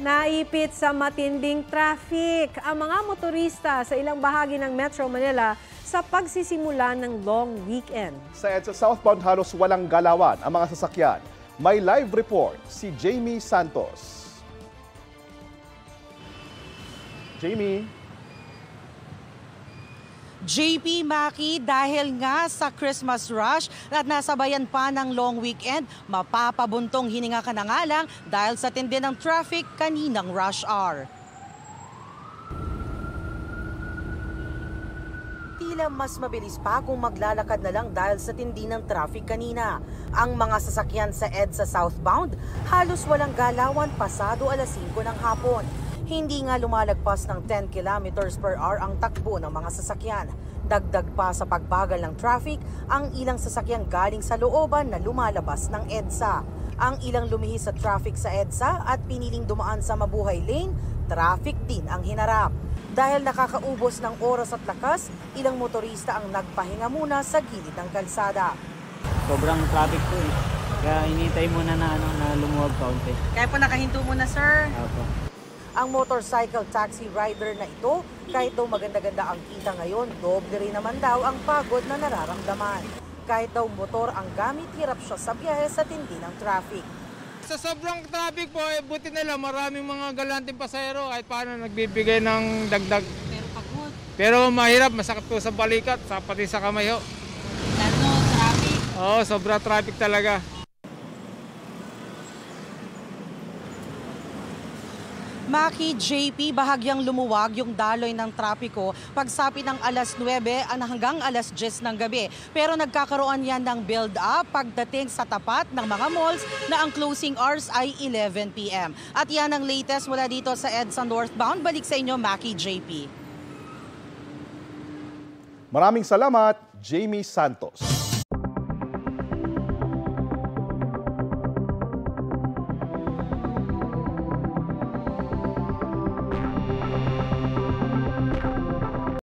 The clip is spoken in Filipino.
Naipit sa matinding traffic ang mga motorista sa ilang bahagi ng Metro Manila sa pagsisimula ng long weekend. Sa EDSA southbound halos walang galawan ang mga sasakyan. May live report si Jamie Santos. Jamie. JP Maki, dahil nga sa Christmas rush at nasabayan pa ng long weekend, mapapabuntong hininga ka na nga lang dahil sa tindi ng traffic kaninang rush hour. Tila mas mabilis pa kung maglalakad na lang dahil sa tindi ng traffic kanina. Ang mga sasakyan sa EDSA southbound halos walang galawan pasado alas 5 ng hapon. Hindi nga lumalagpas ng 10 kilometers per hour ang takbo ng mga sasakyan. Dagdag pa sa pagbagal ng traffic ang ilang sasakyan galing sa looban na lumalabas ng EDSA. Ang ilang lumihis sa traffic sa EDSA at piniling dumaan sa Mabuhay Lane, traffic din ang hinarap. Dahil nakakaubos ng oras at lakas, ilang motorista ang nagpahinga muna sa gilid ng kalsada. Sobrang traffic po eh. Kaya hinihintay muna na lumuwag kaunti. Kaya po nakahinto muna, sir. Opo. Ang motorcycle taxi rider na ito, kahit daw maganda-ganda ang kita ngayon, doble rin naman daw ang pagod na nararamdaman. Kahit daw motor ang gamit, hirap siya sa biyahe sa tindi ng traffic. Sa sobrang traffic po, buti nila maraming mga galanteng pasahero kahit paano nagbibigay ng dagdag. Pero pagod. Pero mahirap, masakit po sa balikat, pati sa kamay ho. Lalo traffic. Oo, sobra traffic talaga. Maki, JP, bahagyang lumuwag yung daloy ng trapiko pagsapit ng alas 9 hanggang alas 10 ng gabi. Pero nagkakaroon yan ng build-up pagdating sa tapat ng mga malls na ang closing hours ay 11 p.m. At yan ang latest mula dito sa EDSA northbound. Balik sa inyo, Maki, JP. Maraming salamat, Jamie Santos.